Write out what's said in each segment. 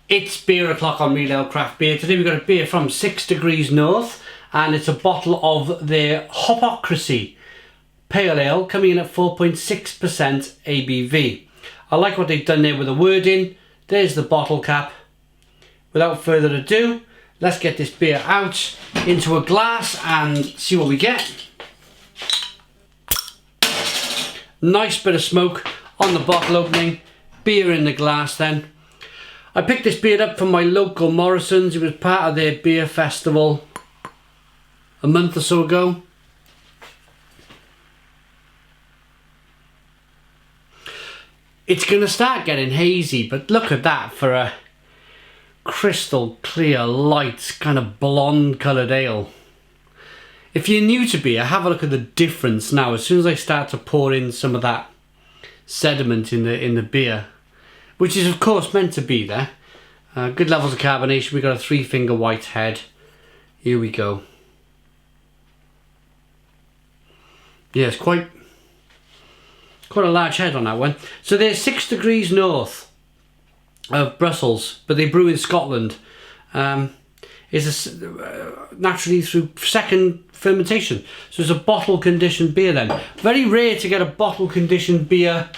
It's beer o'clock on Real Ale Craft Beer. Today we've got a beer from 6 Degrees North, and it's a bottle of their Hopocrisy Pale Ale, coming in at 4.6% ABV. I like what they've done there with the wording. There's the bottle cap. Without further ado, let's get this beer out into a glass and see what we get. Nice bit of smoke on the bottle opening. Beer in the glass then. I picked this beer up from my local Morrison's. It was part of their beer festival a month or so ago. It's going to start getting hazy, but look at that for a crystal clear, light, kind of blonde coloured ale. If you're new to beer, have a look at the difference now. As soon as I start to pour in some of that sediment in the beer, which is of course meant to be there. Good levels of carbonation. We've got a 3-finger white head. Here we go. Yeah, it's quite a large head on that one. So they're 6 Degrees North of Brussels, but they brew in Scotland. It's naturally through second fermentation. So it's a bottle conditioned beer then. Very rare to get a bottle conditioned beer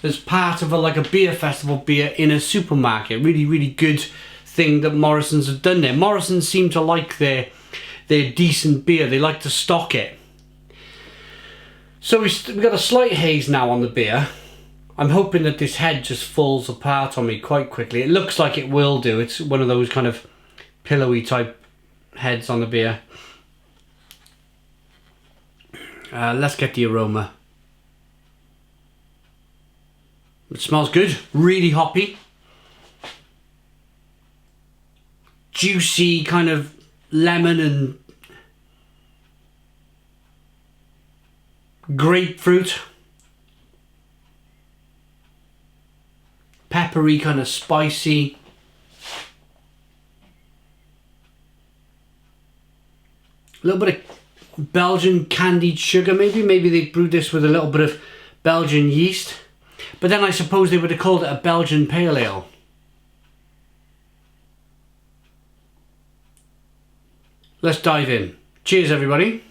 as part of a beer festival beer in a supermarket. Really, really good thing that Morrison's have done there. Morrison's seem to like their decent beer. They like to stock it. So we've got a slight haze now on the beer. I'm hoping that this head just falls apart on me quite quickly. It looks like it will do. It's one of those kind of pillowy type heads on the beer. Let's get the aroma. It smells good, really hoppy. Juicy kind of lemon and grapefruit. Peppery, kind of spicy. A little bit of Belgian candied sugar maybe. Maybe they brewed this with a little bit of Belgian yeast. But then I suppose they would have called it a Belgian Pale Ale. Let's dive in. Cheers, everybody.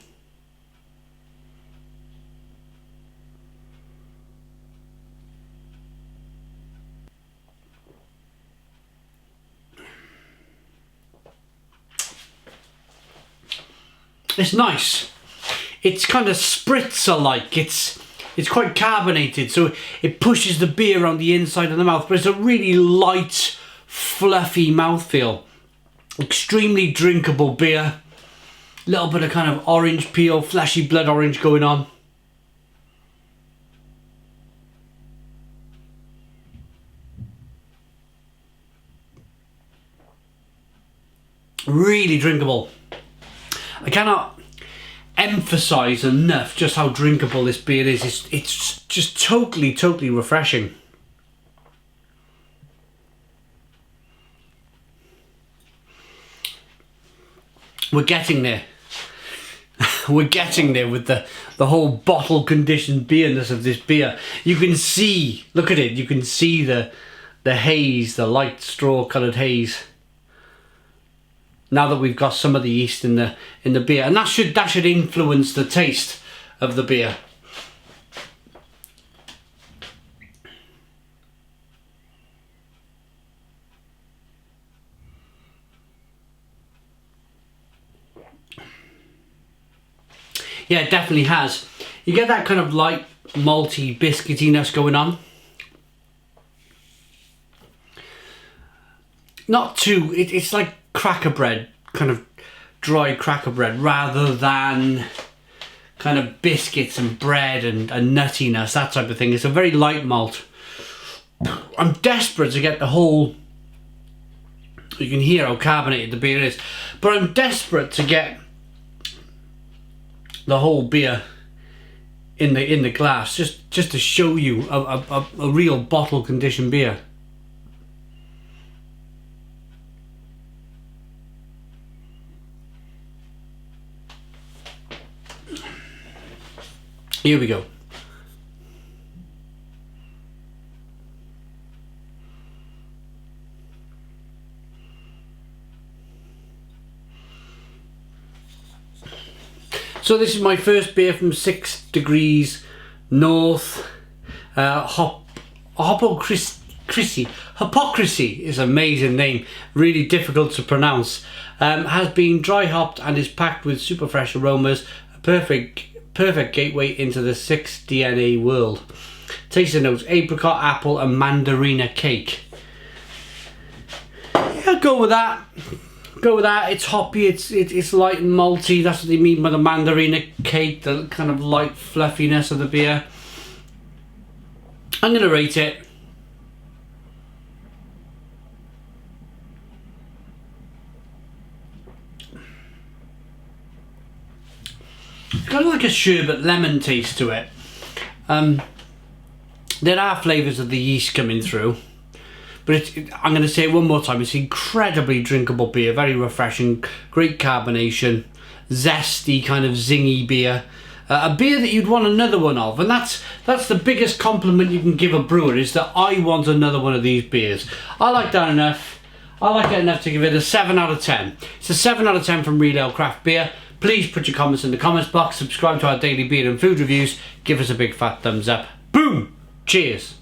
It's nice. It's kind of spritzer-like. It's quite carbonated, so it pushes the beer on the inside of the mouth, but it's a really light, fluffy mouthfeel. Extremely drinkable beer. Little bit of kind of orange peel, fleshy blood orange going on. Really drinkable. I cannot emphasize enough just how drinkable this beer is. It's just totally refreshing. We're getting there. We're getting there with the whole bottle conditioned beerness of this beer. You can see, look at it, you can see the haze, the light straw coloured haze. Now that we've got some of the yeast in the beer, and that should influence the taste of the beer. Yeah, it definitely has. You get that kind of light malty biscuitiness going on. Not too. It's like cracker bread, kind of dry cracker bread, rather than kind of biscuits and bread and nuttiness, that type of thing. It's a very light malt. I'm desperate to get the whole, you can hear how carbonated the beer is, but I'm desperate to get the whole beer in the glass, just to show you a real bottle conditioned beer. Here we go. So this is my first beer from 6 Degrees North. Hopocrisy. Hopocrisy is an amazing name, really difficult to pronounce. Has been dry hopped and is packed with super fresh aromas. A perfect gateway into the 6DNA world. Tasting notes: apricot, apple and mandarina cake. Yeah, go with that. Go with that. It's hoppy, it's light and malty. That's what they mean by the mandarina cake, the kind of light fluffiness of the beer. I'm going to rate it it's got like a sherbet lemon taste to it. There are flavours of the yeast coming through, but I'm going to say it one more time, it's incredibly drinkable beer, very refreshing, great carbonation, zesty kind of zingy beer. A beer that you'd want another one of, and that's the biggest compliment you can give a brewer, is that I want another one of these beers. I like that enough. I like it enough to give it a 7 out of 10. It's a 7 out of 10 from Real Ale Craft Beer. Please put your comments in the comments box, subscribe to our daily beer and food reviews, give us a big fat thumbs up. Boom! Cheers!